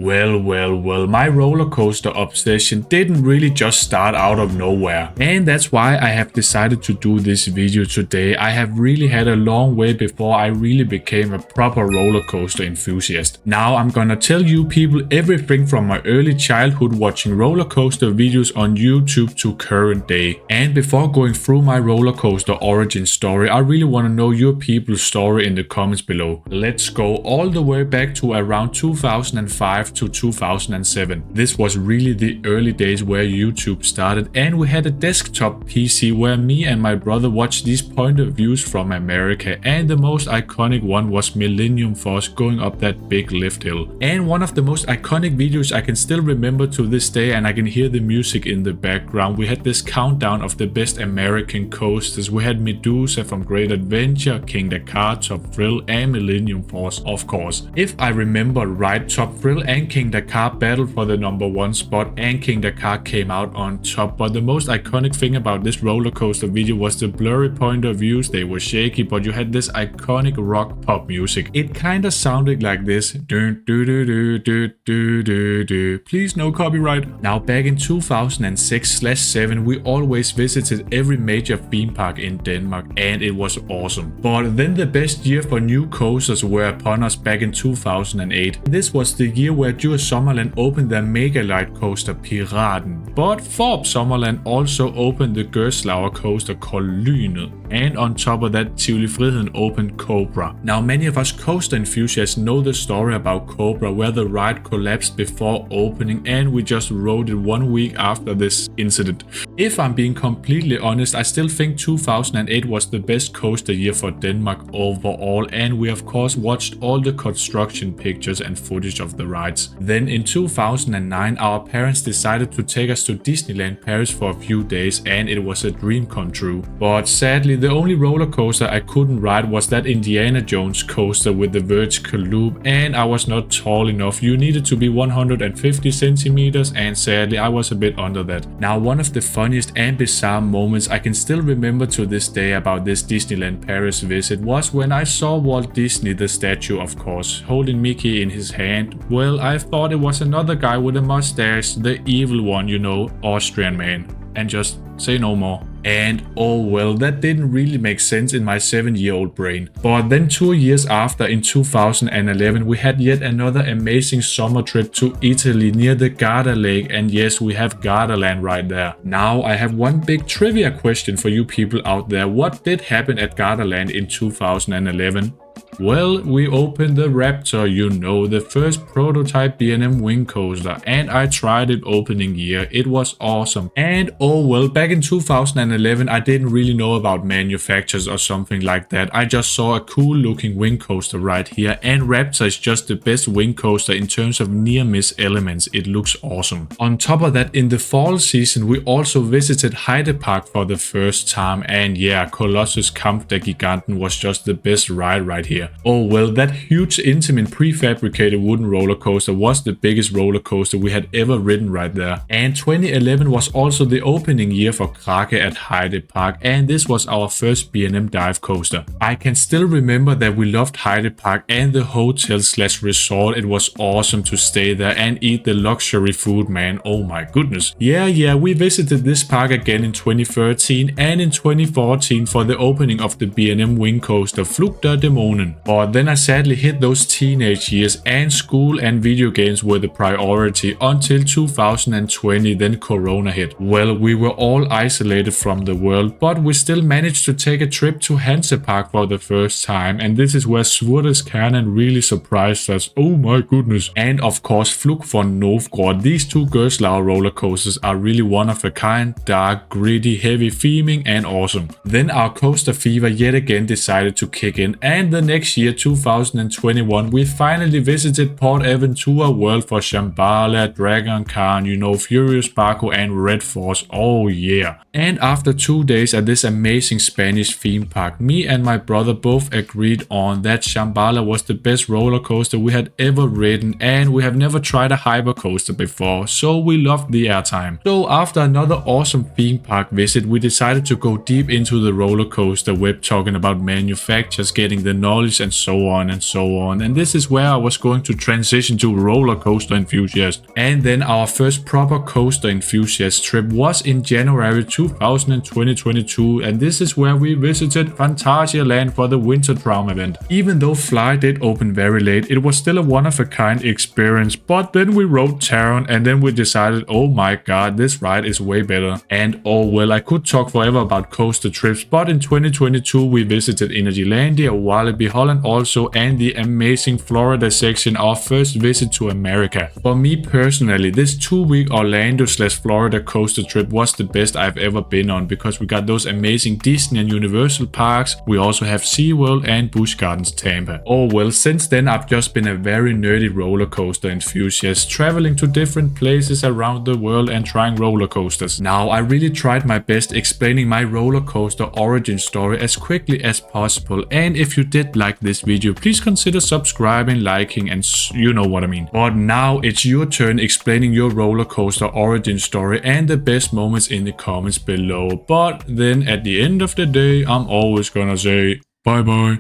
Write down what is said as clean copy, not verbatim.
Well, my roller coaster obsession didn't really just start out of nowhere. And that's why I have decided to do this video today. I have really had a long way before I really became a proper roller coaster enthusiast. Now I'm gonna tell you people everything from my early childhood watching roller coaster videos on YouTube to current day. And before going through my roller coaster origin story, I really want to know your people's story in the comments below. Let's go all the way back to around 2005 to 2007. This was really the early days where YouTube started, and we had a desktop PC where me and my brother watched these point of views from America, and the most iconic one was Millennium Force going up that big lift hill. And one of the most iconic videos I can still remember to this day, and I can hear the music in the background. We had this countdown of the best American coasters. We had Medusa from Great Adventure, King Dakar, Top Thrill, and Millennium Force, of course. If I remember right, Top Thrill and King Dakar battled for the #1 spot, and King Dakar came out on top. But the most iconic thing about this roller coaster video was the blurry point of views. They were shaky, but you had this iconic rock pop music. It kinda sounded like this. Do, do, do, do, do, do, do, do. Please no copyright. Now back in 2006/7 we always visited every major theme park in Denmark, and it was awesome. But then the best year for new coasters were upon us back in 2008. This was the year where Djurs Sommerland opened their mega light coaster Piraten. But Forb Sommerland also opened the Gerslauer coaster called Lynet. And on top of that, Tivoli Friheden opened Cobra. Now many of us coaster enthusiasts know the story about Cobra, where the ride collapsed before opening and we just rode it 1 week after this incident. If I'm being completely honest, I still think 2008 was the best coaster year for Denmark overall, and we of course watched all the construction pictures and footage of the rides. Then in 2009 our parents decided to take us to Disneyland Paris for a few days, and it was a dream come true. But sadly the only roller coaster I couldn't ride was that Indiana Jones coaster with the vertical loop, and I was not tall enough. You needed to be 150 centimeters, and sadly I was a bit under that. Now one of the funniest and bizarre moments I can still remember to this day about this Disneyland Paris visit was when I saw Walt Disney, the statue of course, holding Mickey in his hand. Well, I thought it was another guy with a mustache, the evil one, you know, Austrian man. And just say no more. And oh well, that didn't really make sense in my 7-year-old brain. But then 2 years after, in 2011, we had yet another amazing summer trip to Italy near the Garda Lake, and yes, we have Gardaland right there. Now I have one big trivia question for you people out there. What did happen at Gardaland in 2011? Well, we opened the Raptor, you know, the first prototype B&M wing coaster, and I tried it opening year. It was awesome. And oh well, back in 2011 I didn't really know about manufacturers or something like that. I just saw a cool looking wing coaster right here, and Raptor is just the best wing coaster in terms of near miss elements. It looks awesome. On top of that, in the fall season we also visited Heide Park for the first time, and yeah, Colossus Kampf der Giganten was just the best ride right here. Oh well, that huge Intamin prefabricated wooden roller coaster was the biggest roller coaster we had ever ridden right there. And 2011 was also the opening year for Krake at Heide Park, and this was our first B&M dive coaster. I can still remember that we loved Heide Park and the hotel/resort. It was awesome to stay there and eat the luxury food, man. Oh my goodness. Yeah, we visited this park again in 2013 and in 2014 for the opening of the B&M wing coaster Flug der Dämonen. But then I sadly hit those teenage years, and school and video games were the priority until 2020, then Corona hit. Well, we were all isolated from the world, but we still managed to take a trip to Hansa-Park for the first time, and this is where Svortes Kärnan really surprised us. Oh my goodness. And of course Flug von Novgorod. These two Gerslauer roller coasters are really one of a kind, dark, gritty, heavy theming, and awesome. Then our coaster fever yet again decided to kick in, and the next year 2021 we finally visited PortAventura World for Shambhala, Dragon Khan, you know, Furious Barco and Red Force. Oh yeah. And after 2 days at this amazing Spanish theme park, me and my brother both agreed on that Shambhala was the best roller coaster we had ever ridden, and we have never tried a hyper coaster before, so we loved the airtime. So after another awesome theme park visit, we decided to go deep into the roller coaster web, talking about manufacturers, getting the knowledge points and so on and so on. And this is where I was going to transition to roller coaster enthusiast. And then our first proper coaster enthusiast trip was in January 2022, and this is where we visited Phantasialand for the Winter Traum event. Even though Fly did open very late, it was still a one-of-a-kind experience, but then we rode Taron and then we decided, oh my god, this ride is way better. And oh well, I could talk forever about coaster trips, but in 2022 we visited Energylandia, Walibi Holland also, and the amazing Florida section, our first visit to America. For me personally, this 2-week Orlando/Florida coaster trip was the best I've ever been on, because we got those amazing Disney and Universal parks. We also have SeaWorld and Busch Gardens Tampa. Oh well, since then I've just been a very nerdy roller coaster enthusiast, traveling to different places around the world and trying roller coasters. Now, I really tried my best explaining my roller coaster origin story as quickly as possible, and if you did like this video, please consider subscribing, liking, and you know what I mean. But now it's your turn explaining your roller coaster origin story and the best moments in the comments below. But then at the end of the day, I'm always gonna say bye bye.